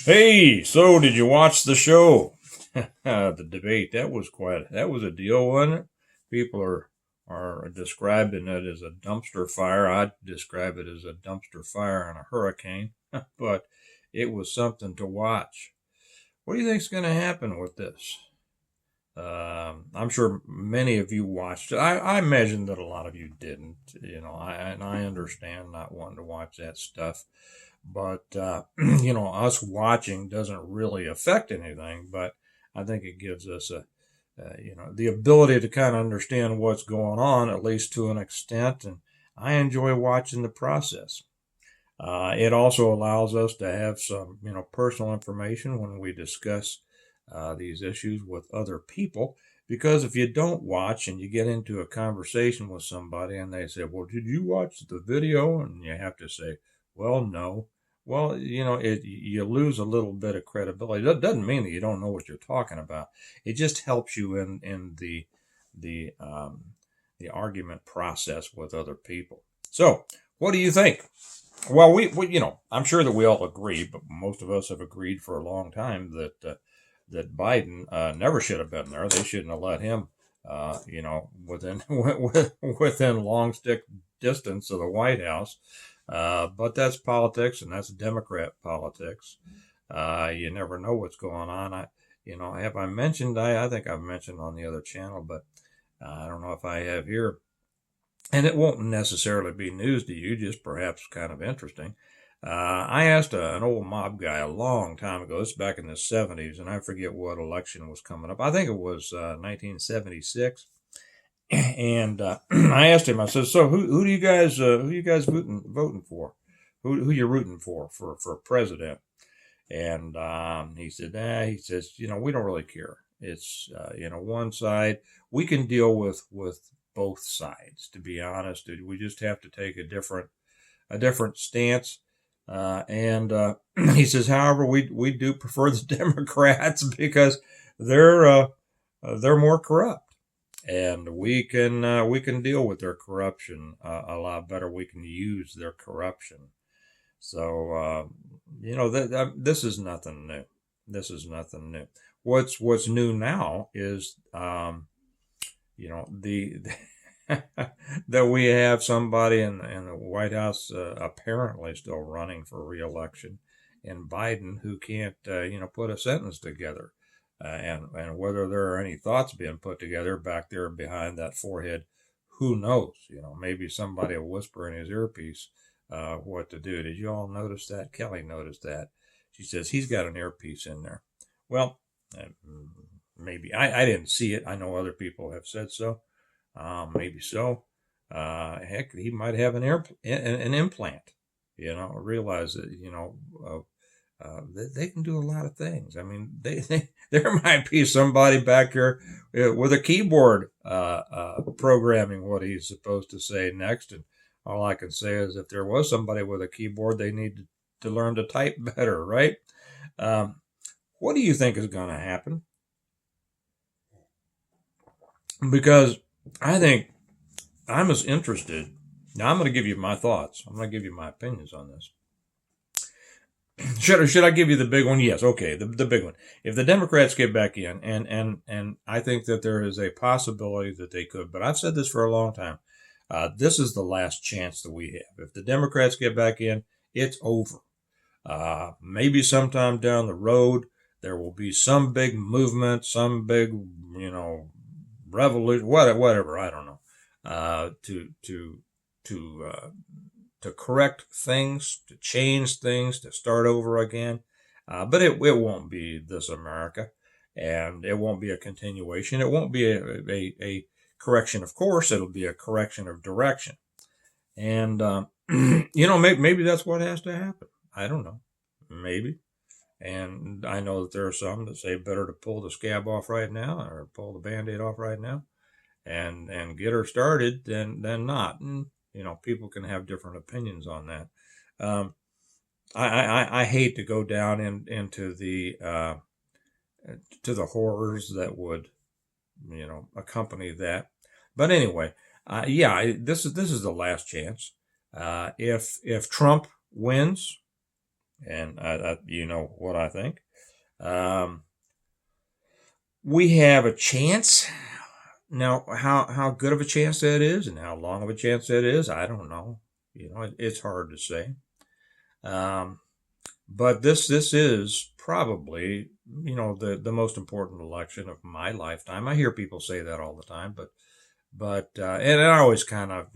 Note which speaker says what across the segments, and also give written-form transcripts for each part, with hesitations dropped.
Speaker 1: Hey, so did you watch the show? The debate. That was a deal, wasn't it? People are describing it as a dumpster fire. I'd describe it as a dumpster fire in a hurricane, but it was something to watch. What do you think's going to happen with this? I'm sure many of you watched it. I imagine that a lot of you didn't. And I understand not wanting to watch that stuff, but us watching doesn't really affect anything. But I think it gives us the ability to kind of understand what's going on, at least to an extent. And I enjoy watching the process. It also allows us to have some, personal information when we discuss these issues with other people. Because if you don't watch and you get into a conversation with somebody and they say, "Well, did you watch the video?" and you have to say, "Well, no." Well, you lose a little bit of credibility. That doesn't mean that you don't know what you're talking about. It just helps you in the the argument process with other people. So, what do you think? Well, I'm sure that we all agree, but most of us have agreed for a long time that Biden never should have been there. They shouldn't have let him, within within long stick distance of the White House. But that's politics, and that's Democrat politics. You never know what's going on. Have I mentioned? I think I've mentioned on the other channel, but I don't know if I have here, and it won't necessarily be news to you, just perhaps kind of interesting. I asked an old mob guy a long time ago, this back in the 70s, and I forget what election was coming up. I think it was 1976. And I asked him, I said, "So who you guys voting for? Who you rooting for president?" And he said, he says, we don't really care. It's, one side. We can deal with both sides, to be honest. We just have to take a different stance. And he says, however, we do prefer the Democrats because they're more corrupt, and we can deal with their corruption a lot better. We can use their corruption. So this is nothing new. This is nothing new. What's new now is the that we have somebody in the White House apparently still running for reelection, and Biden who can't put a sentence together, and whether there are any thoughts being put together back there behind that forehead, who knows? Maybe somebody will whisper in his earpiece what to do. Did you all notice that? Kelly noticed that. She says he's got an earpiece in there. Well, uh, maybe I didn't see it. I know other people have said so. Maybe so. Heck, he might have an implant. Realize that they can do a lot of things. I mean, there might be somebody back here with a keyboard programming what he's supposed to say next. And all I can say is, if there was somebody with a keyboard, they need to learn to type better, right? Um, what do you think is going to happen? Because I think I'm as interested. Now, I'm going to give you my thoughts. I'm going to give you my opinions on this. Should I give you the big one? Yes. Okay. The big one. If the Democrats get back in, and I think that there is a possibility that they could, but I've said this for a long time. This is the last chance that we have. If the Democrats get back in, it's over. Maybe sometime down the road there will be some big movement, some big, revolution, whatever. I don't know. To correct things, to change things, to start over again. But it won't be this America, and it won't be a continuation. It won't be a correction of course. It'll be a correction of direction. And, maybe that's what has to happen. I don't know. Maybe. And I know that there are some that say better to pull the scab off right now, or pull the band-aid off right now, and get her started than not. And people can have different opinions on that. Um, I hate to go down into the to the horrors that would accompany that. But anyway, yeah, this is the last chance. If Trump wins, and you know what I think. Um, we have a chance. Now, how good of a chance that is and how long of a chance that is, I don't know. It's hard to say. Um, but this is probably, the most important election of my lifetime. I hear people say that all the time, but and I always kind of,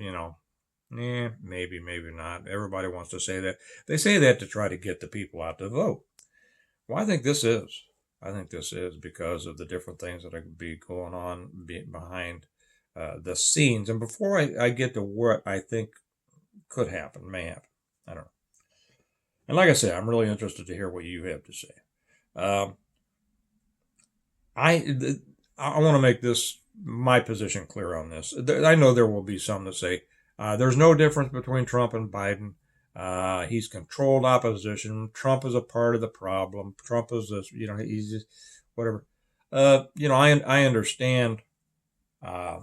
Speaker 1: maybe not. Everybody wants to say that. They say that to try to get the people out to vote. Well, I think this is. I think this is because of the different things that are be going on behind the scenes. And before I get to what I think could happen, may happen, I don't know. And like I say, I'm really interested to hear what you have to say. Um, I I want to make this my position clear on this. I know there will be some that say there's no difference between Trump and Biden. He's controlled opposition. Trump is a part of the problem. Trump is this, he's just whatever. I understand. Uh,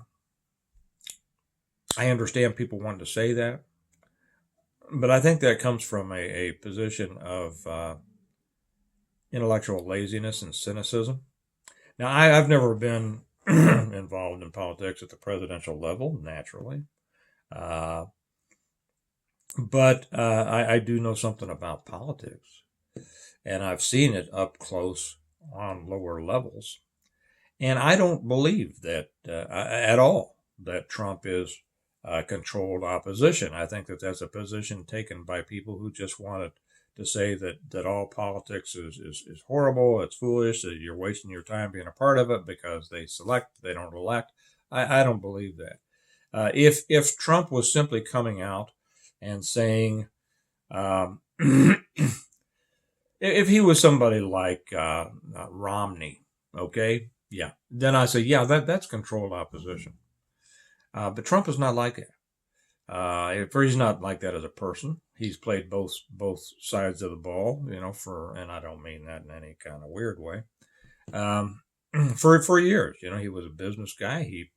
Speaker 1: I understand people wanting to say that, but I think that comes from a position of intellectual laziness and cynicism. Now, I've never been involved in politics at the presidential level, naturally. Uh, but I do know something about politics, and I've seen it up close on lower levels. And I don't believe that at all that Trump is controlled opposition. I think that that's a position taken by people who just wanted to say that all politics is horrible, it's foolish, that you're wasting your time being a part of it because they don't elect. I don't believe that. If Trump was simply coming out and saying, um, if he was somebody like Romney, okay, yeah, then I say, yeah, that's controlled opposition. But Trump is not like that. If he's not like that as a person, he's played both sides of the ball, and I don't mean that in any kind of weird way. Um, for years, he was a business guy. He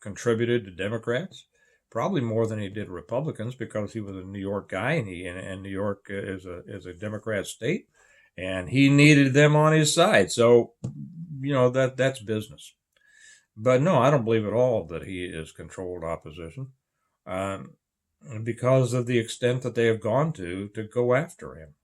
Speaker 1: contributed to Democrats, probably more than he did Republicans because he was a New York guy, and New York is a Democrat state, and he needed them on his side. So, that's business. But no, I don't believe at all that he is controlled opposition, um, because of the extent that they have gone to go after him.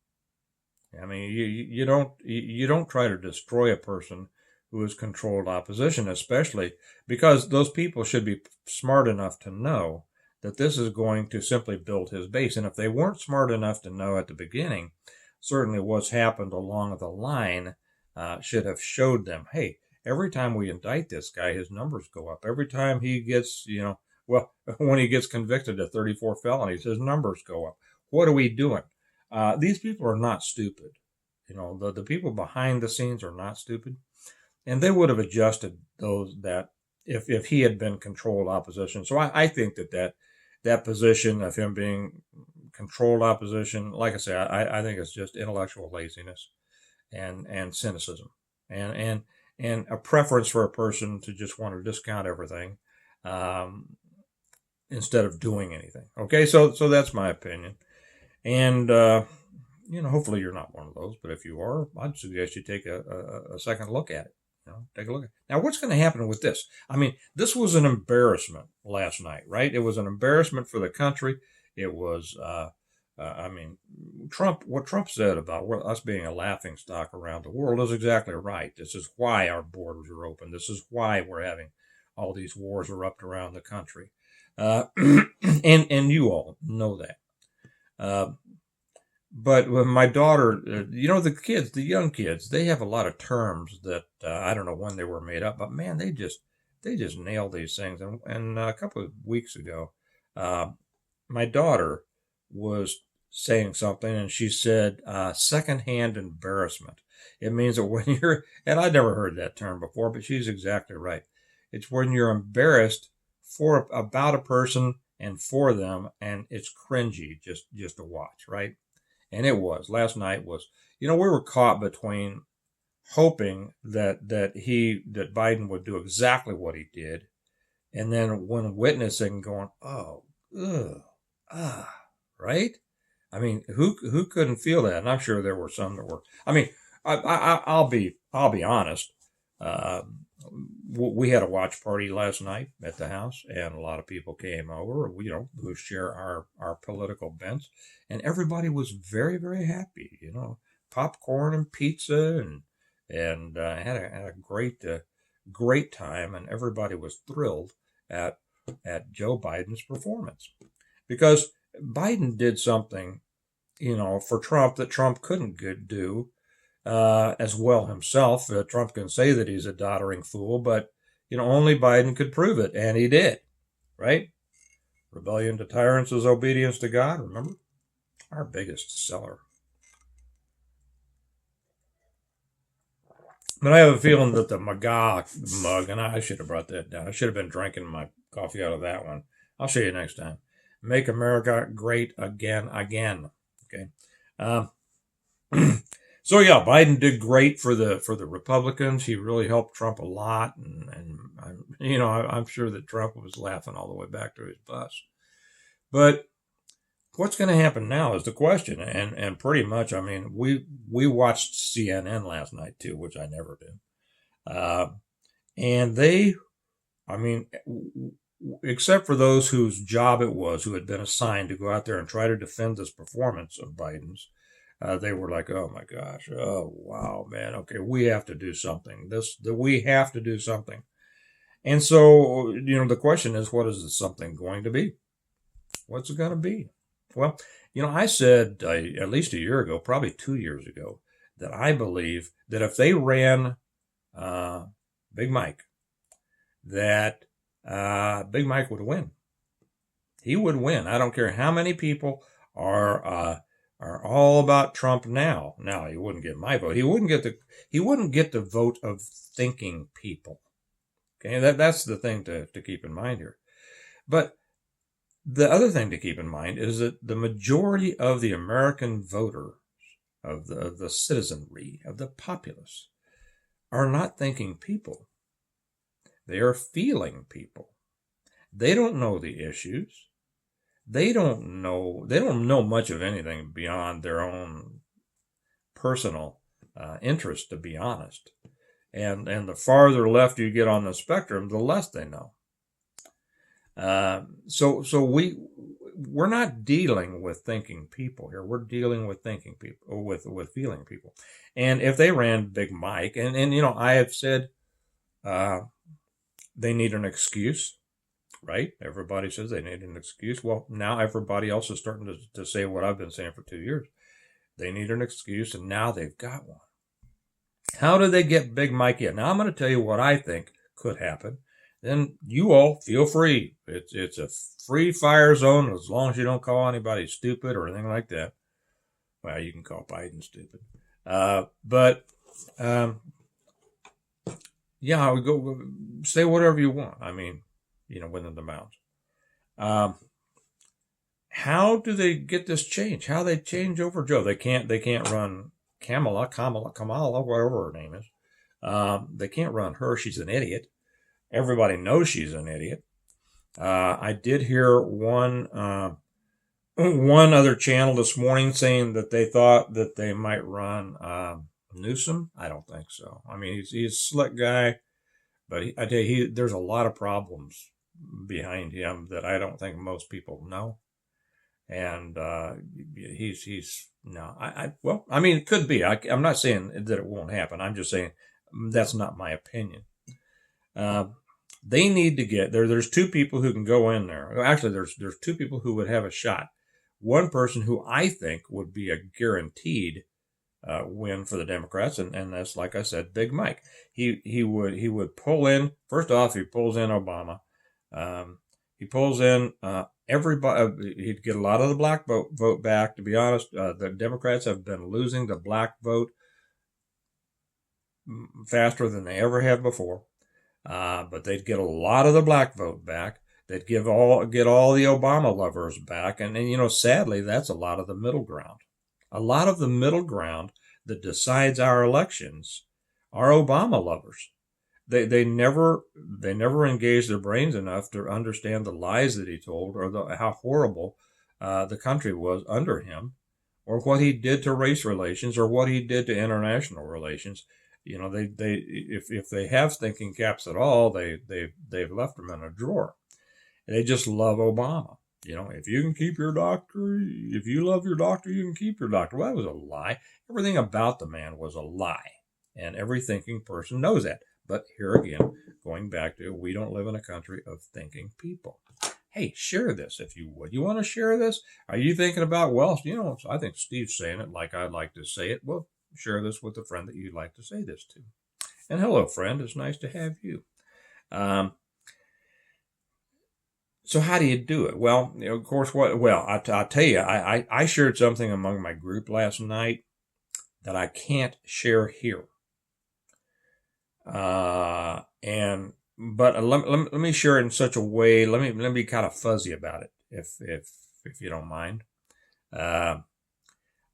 Speaker 1: I mean, you don't try to destroy a person who is controlled opposition, especially because those people should be smart enough to know that this is going to simply build his base. And if they weren't smart enough to know at the beginning, certainly what's happened along the line should have showed them, hey, every time we indict this guy, his numbers go up. Every time he gets, well, when he gets convicted of 34 felonies, his numbers go up. What are we doing? These people are not stupid. The people behind the scenes are not stupid. And they would have adjusted that if he had been controlled opposition. So I think that position of him being controlled opposition, like I say, I think it's just intellectual laziness and cynicism and a preference for a person to just want to discount everything um, instead of doing anything. Okay, so that's my opinion. And hopefully you're not one of those, but if you are, I'd suggest you take a second look at it. Take a look at it. Now, what's going to happen with this? I mean, this was an embarrassment last night, right? It was an embarrassment for the country. It was, I mean, what Trump said about us being a laughing stock around the world is exactly right. This is why our borders are open. This is why we're having all these wars erupt around the country. And you all know that. Uh, but when my daughter, the young kids, they have a lot of terms that I don't know when they were made up, but man, they just nail these things. And a couple of weeks ago, uh, my daughter was saying something, and she said, "secondhand embarrassment." It means that when you're, and I'd never heard that term before, but she's exactly right. It's when you're embarrassed about a person and for them, and it's cringy just to watch, right? And it was. Last night was, we were caught between hoping that Biden would do exactly what he did, and then when witnessing, going, oh, ugh, ah, right? I mean, who couldn't feel that? And I'm sure there were some that were. I mean, I'll be honest. Uh, we had a watch party last night at the house, and a lot of people came over. Who share our political bents, and everybody was very very happy. Popcorn and pizza, and had a great time, and everybody was thrilled at Joe Biden's performance because Biden did something, for Trump that Trump couldn't do as well himself. Trump can say that he's a doddering fool, but only Biden could prove it, and he did. Right? Rebellion to tyrants is obedience to God. Remember, our biggest seller. But I have a feeling that the MAGA mug, and I should have brought that down. I should have been drinking my coffee out of that one. I'll show you next time. Make America great again. Okay. So yeah, Biden did great for the Republicans. He really helped Trump a lot, and I'm sure that Trump was laughing all the way back to his bus. But what's going to happen now is the question, and pretty much, I mean, we watched CNN last night too, which I never do, and they, I mean, except for those whose job it was, who had been assigned to go out there and try to defend this performance of Biden's, they were like, oh my gosh, oh wow, man, okay, we have to do something. We have to do something. And so, the question is, what is this something going to be? What's it going to be? Well, I said at least a year ago, probably 2 years ago, that I believe that if they ran Big Mike, that Big Mike would win. He would win. I don't care how many people are all about Trump now. Now he wouldn't get my vote. He wouldn't get the vote of thinking people. Okay, that's the thing to keep in mind here. But the other thing to keep in mind is that the majority of the American voters, of the citizenry, of the populace, are not thinking people. They are feeling people. They don't know the issues. They don't know much of anything beyond their own personal interest, to be honest. And the farther left you get on the spectrum, the less they know. So we're not dealing with thinking people here. We're dealing with thinking people, or with feeling people. And if they ran Big Mike, and I have said they need an excuse, right? Everybody says they need an excuse. Well, now everybody else is starting to say what I've been saying for 2 years. They need an excuse, and now they've got one. How do they get Big Mike in? Now I'm going to tell you what I think could happen. Then you all feel free. It's a free fire zone as long as you don't call anybody stupid or anything like that. Well, you can call Biden stupid. Yeah, I would go say whatever you want. I mean, within the bounds. How do they get this change? How they change over Joe? They can't run Kamala, whatever her name is. They can't run her. She's an idiot. Everybody knows she's an idiot. I did hear one other channel this morning saying that they thought that they might run Newsom. I don't think so. I mean, he's a slick guy, but I tell you, there's a lot of problems behind him that I don't think most people know. And he's no. I mean, it could be. I'm not saying that it won't happen. I'm just saying that's not my opinion. They need to get there. There's two people who can go in there. Actually, there's two people who would have a shot. One person who I think would be a guaranteed win for the Democrats, and that's, like I said, Big Mike. He would pull in. First off, he pulls in Obama. He pulls in everybody. He'd get a lot of the black vote back. To be honest, the Democrats have been losing the black vote faster than they ever have before. But they'd get a lot of the black vote back. They'd get all the Obama lovers back. And sadly, that's a lot of the middle ground. A lot of the middle ground that decides our elections are Obama lovers. They never engaged their brains enough to understand the lies that he told, or how horrible the country was under him. or what he did to race relations, or what he did to international relations. If they have thinking caps at all, they've left them in a drawer. They just love Obama. If you can keep your doctor, if you love your doctor, you can keep your doctor. Well, that was a lie. Everything about the man was a lie. And every thinking person knows that. But here again, going back to, we don't live in a country of thinking people. Hey, share this if you would. You want to share this? Are you thinking about, well, I think Steve's saying it like I'd like to say it. Well, share this with a friend that you'd like to say this to. And hello, friend. It's nice to have you. So how do you do it? Well, of course, I'll tell you, I shared something among my group last night that I can't share here. But let me share it in such a way. Let me be kind of fuzzy about it, if you don't mind.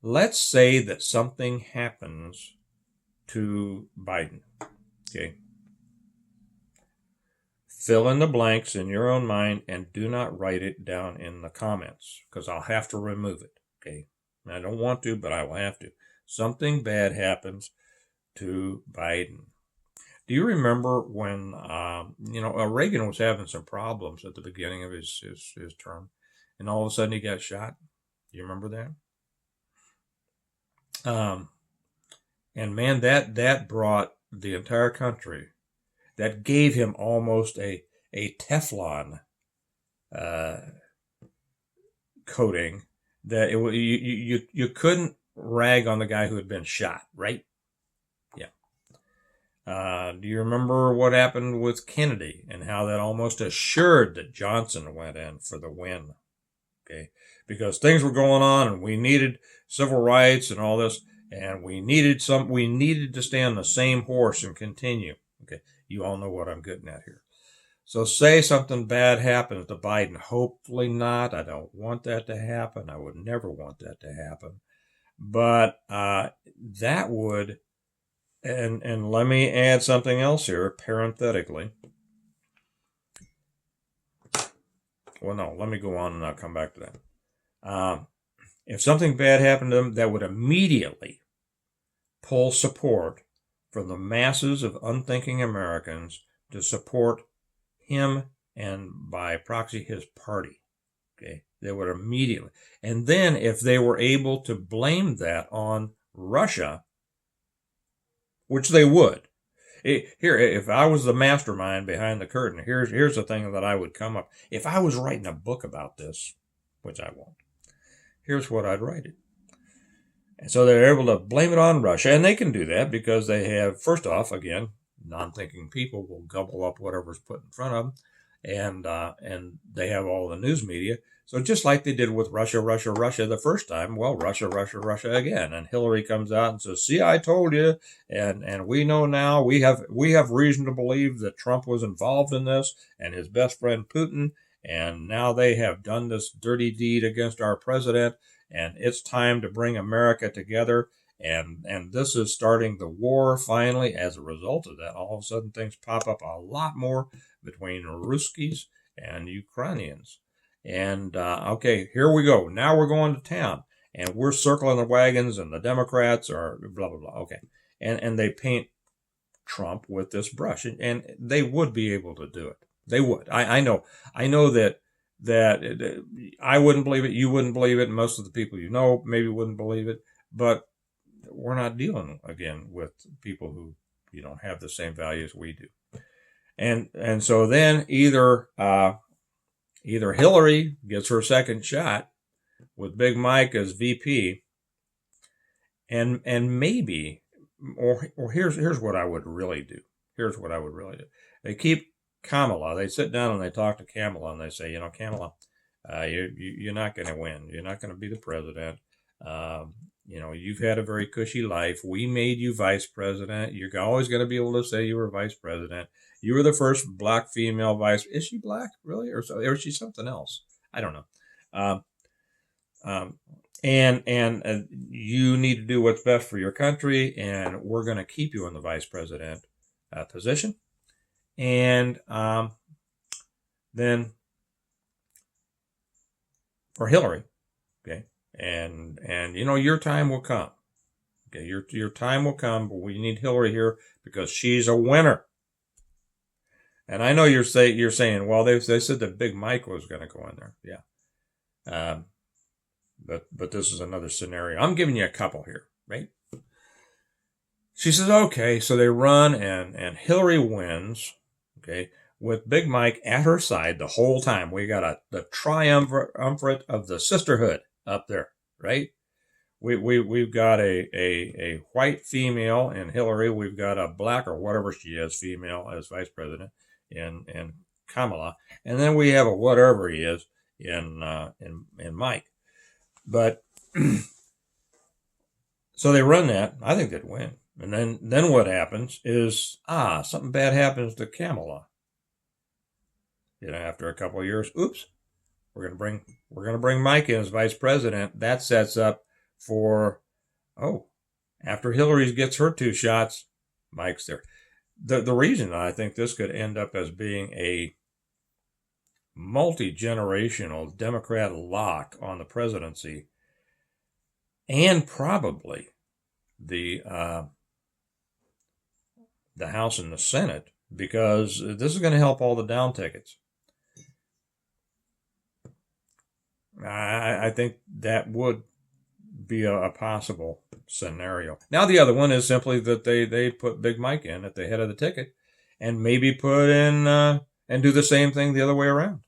Speaker 1: Let's say that something happens to Biden. Okay. Fill in the blanks in your own mind and do not write it down in the comments, because I'll have to remove it. Okay. I don't want to, but I will have to. Something bad happens to Biden. Do you remember when, Reagan was having some problems at the beginning of his term, and all of a sudden he got shot? Do you remember that? And man, that brought the entire country, that gave him almost a Teflon coating, that you couldn't rag on the guy who had been shot, right? Yeah. Do you remember what happened with Kennedy and how that almost assured that Johnson went in for the win? Okay, because things were going on and we needed civil rights and all this, and we needed to stay on the same horse and continue. Okay, you all know what I'm getting at here. So say something bad happens to Biden. Hopefully not. I don't want that to happen. I would never want that to happen. But that would, and let me add something else here, parenthetically. Well, no, let me go on and I'll come back to that. If something bad happened to them, that would immediately pull support from the masses of unthinking Americans to support him and, by proxy, his party. Okay, they would immediately. And then if they were able to blame that on Russia, which they would. Here, if I was the mastermind behind the curtain, here's the thing that I would come up. If I was writing a book about this, which I won't, here's what I'd write it. And so they're able to blame it on Russia, and they can do that because they have, first off, again, non-thinking people will gobble up whatever's put in front of them, and they have all the news media. So just like they did with Russia the first time, well, Russia again. And Hillary comes out and says, see, I told you. And we know now, we have reason to believe that Trump was involved in this, and his best friend Putin. And now they have done this dirty deed against our president. And it's time to bring America together. And this is starting the war finally. As a result of that, all of a sudden things pop up a lot more between Ruskies and Ukrainians. And, okay, here we go. Now we're going to town. And we're circling the wagons, and the Democrats are blah, blah, blah. Okay. And they paint Trump with this brush. And they would be able to do it. They would. I know that I wouldn't believe it. You wouldn't believe it. And most of the people you know maybe wouldn't believe it. But we're not dealing, again, with people who, have the same values we do. And so then either Hillary gets her second shot with Big Mike as VP, and maybe, or here's what I would really do. Here's what I would really do. They keep Kamala. They sit down and they talk to Kamala and they say, Kamala, you're not going to win. You're not going to be the president. You've had a very cushy life. We made you vice president. You're always going to be able to say you were vice president. You were the first black female vice. Is she black, really? Or is she something else? I don't know. And you need to do what's best for your country, and we're going to keep you in the vice president position. And then for Hillary, okay, and your time will come. Okay, your time will come, but we need Hillary here because she's a winner. And I know you're saying, well, they said that Big Mike was going to go in there. Yeah. But this is another scenario. I'm giving you a couple here, right? She says, okay, so they run and Hillary wins, okay, with Big Mike at her side the whole time. We got the triumvirate of the sisterhood up there, right? We've got a white female in Hillary. We've got a black or whatever she is female as vice president in Kamala, and then we have a whatever he is in Mike. But so they run that. I think they'd win. And then what happens is something bad happens to Kamala. After a couple of years, oops, we're gonna bring Mike in as vice president. That sets up for after Hillary gets her 2 shots, Mike's there. The reason I think this could end up as being a multi-generational Democrat lock on the presidency and probably the House and the Senate, because this is going to help all the down tickets. I think that would be a possible scenario. Now, the other one is simply that they put Big Mike in at the head of the ticket and maybe put in and do the same thing the other way around.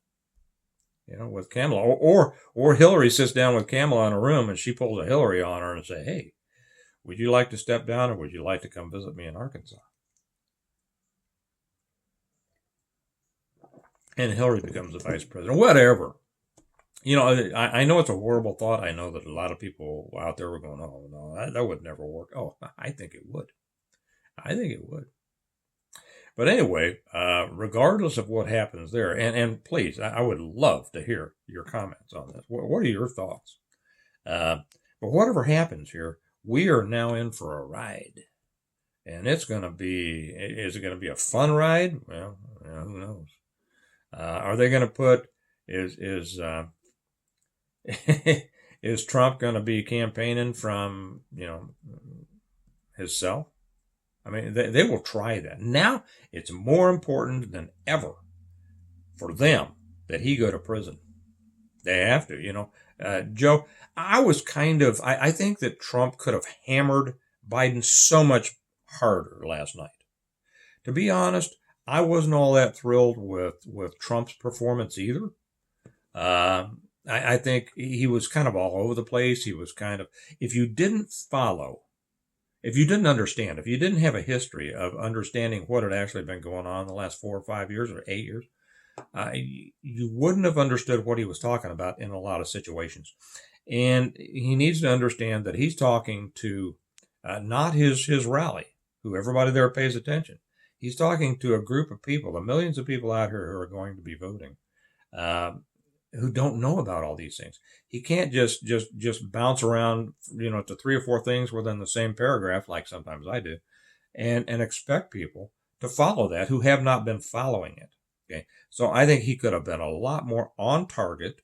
Speaker 1: With Kamala. Or Hillary sits down with Kamala in a room and she pulls a Hillary on her and say, hey, would you like to step down or would you like to come visit me in Arkansas? And Hillary becomes the vice president. Whatever. I know it's a horrible thought. I know that a lot of people out there were going, oh, no, that would never work. Oh, I think it would. But anyway, regardless of what happens there, and please, I would love to hear your comments on this. What are your thoughts? But whatever happens here, we are now in for a ride. And is it going to be a fun ride? Well, who knows? Are they going to put, is Trump going to be campaigning from, his cell? I mean, they will try that. Now, it's more important than ever for them that he go to prison. They have to, Joe, I think that Trump could have hammered Biden so much harder last night. To be honest, I wasn't all that thrilled with Trump's performance either. I think he was kind of all over the place. He was kind of, if you didn't understand, if you didn't have a history of understanding what had actually been going on in the last 4 or 5 years or 8 years, you wouldn't have understood what he was talking about in a lot of situations. And he needs to understand that he's talking to not his rally, who everybody there pays attention. He's talking to a group of people, the millions of people out here who are going to be voting, who don't know about all these things. He can't just bounce around, to 3 or 4 things within the same paragraph, like sometimes I do, and expect people to follow that who have not been following it. Okay, so I think he could have been a lot more on target,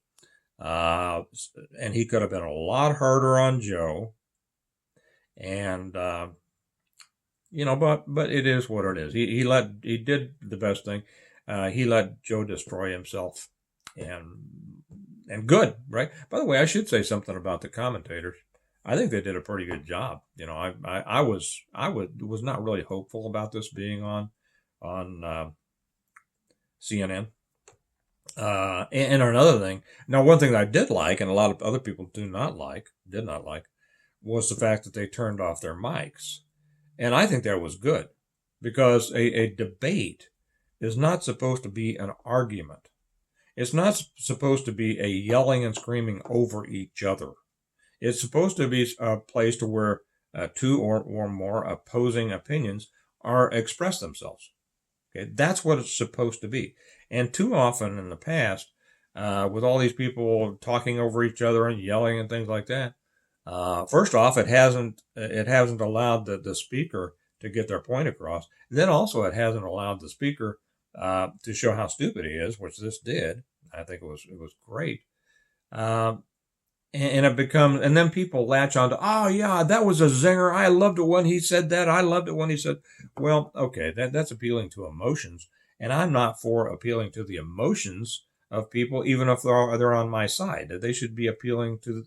Speaker 1: and he could have been a lot harder on Joe, and but it is what it is. He did the best thing. He let Joe destroy himself. And good, right? By the way, I should say something about the commentators. I think they did a pretty good job. I was not really hopeful about this being on CNN. And another thing, now one thing that I did like, and a lot of other people did not like, was the fact that they turned off their mics, and I think that was good, because a debate is not supposed to be an argument. It's not supposed to be a yelling and screaming over each other. It's supposed to be a place to where 2 or more opposing opinions are express themselves. Okay, that's what it's supposed to be. And too often in the past, with all these people talking over each other and yelling and things like that, first off, it hasn't allowed the speaker to get their point across. Then also, it hasn't allowed the speaker to show how stupid he is, which this did. I think it was great. and it becomes, and then people latch on to, oh yeah, that was a zinger. I loved it when he said that. I loved it when he said, well, okay, that's appealing to emotions, and I'm not for appealing to the emotions of people, even if they're on my side. They should be appealing to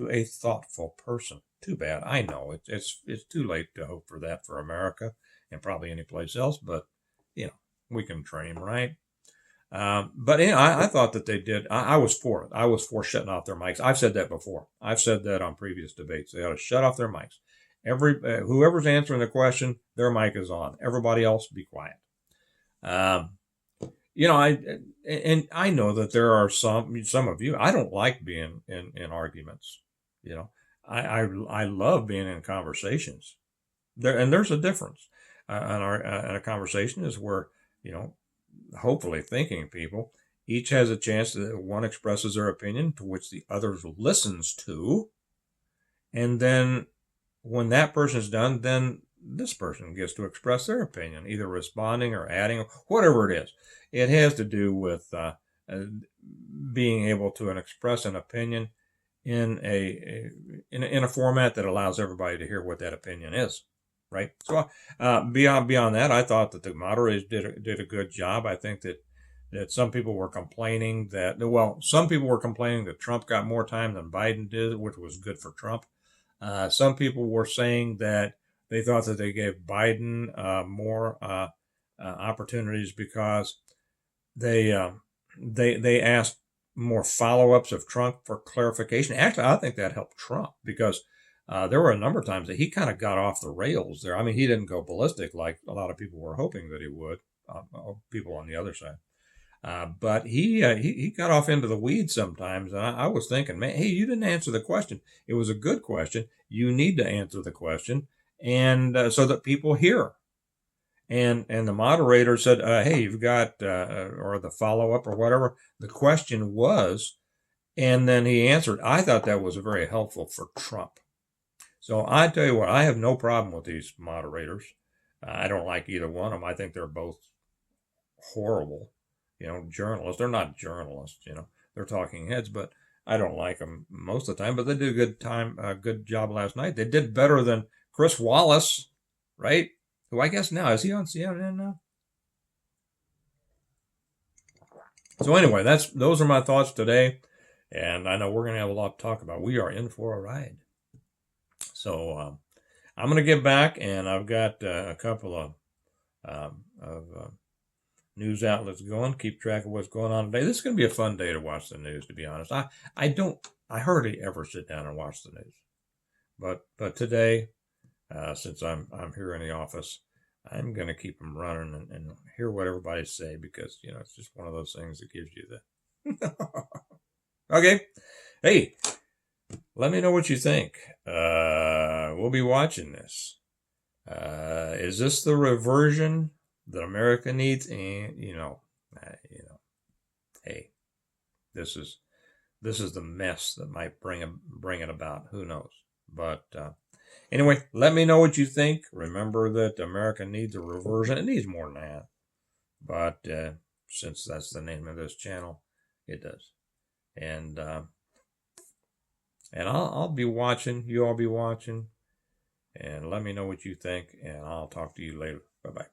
Speaker 1: a thoughtful person. Too bad. I know it's too late to hope for that for America and probably any place else, but you know we can dream, right? But yeah, I thought that they did. I was for it. I was for shutting off their mics. I've said that before. I've said that on previous debates. They ought to shut off their mics. Whoever's answering the question, their mic is on. Everybody else, be quiet. Um, you know, I know that there are some of you. I don't like being in arguments. You know, I love being in conversations. There's a difference. And a conversation is where you know hopefully thinking people each has a chance that one expresses their opinion to which the others listens to, and then when that person is done, then this person gets to express their opinion, either responding or adding, whatever it is. It has to do with being able to express an opinion in in a format that allows everybody to hear what that opinion is, right? So beyond that, I thought that the moderators did a good job. I think that some people were complaining some people were complaining that Trump got more time than Biden did, which was good for Trump. Some people were saying that they thought that they gave Biden more opportunities because they they asked more follow-ups of Trump for clarification. Actually, I think that helped Trump because there were a number of times that he kind of got off the rails there. I mean, he didn't go ballistic like a lot of people were hoping that he would, people on the other side. But he got off into the weeds sometimes, and I was thinking, man, hey, you didn't answer the question. It was a good question. You need to answer the question, and so that people hear. And the moderator said, hey, you've got or the follow up or whatever the question was, and then he answered. I thought that was very helpful for Trump. So I tell you what, I have no problem with these moderators. I don't like either one of them. I think they're both horrible. You know, journalists. They're not journalists. You know, they're talking heads, but I don't like them most of the time. But they did a good job last night. They did better than Chris Wallace, right? Who I guess now is he on CNN now? So anyway, those are my thoughts today, and I know we're going to have a lot to talk about. We are in for a ride. So I'm going to get back, and I've got a couple of news outlets going. Keep track of what's going on today. This is going to be a fun day to watch the news. To be honest, I hardly ever sit down and watch the news, but today, since I'm here in the office, I'm going to keep them running and hear what everybody say because you know it's just one of those things that gives you the. Okay, hey, let me know what you think. We'll be watching this. Is this the reversion that America needs? And hey, this is the mess that might bring it about. Who knows? But anyway, let me know what you think. Remember that America needs a reversion. It needs more than that, but since that's the name of this channel, it does. And I'll be watching. You all be watching. And let me know what you think, and I'll talk to you later. Bye-bye.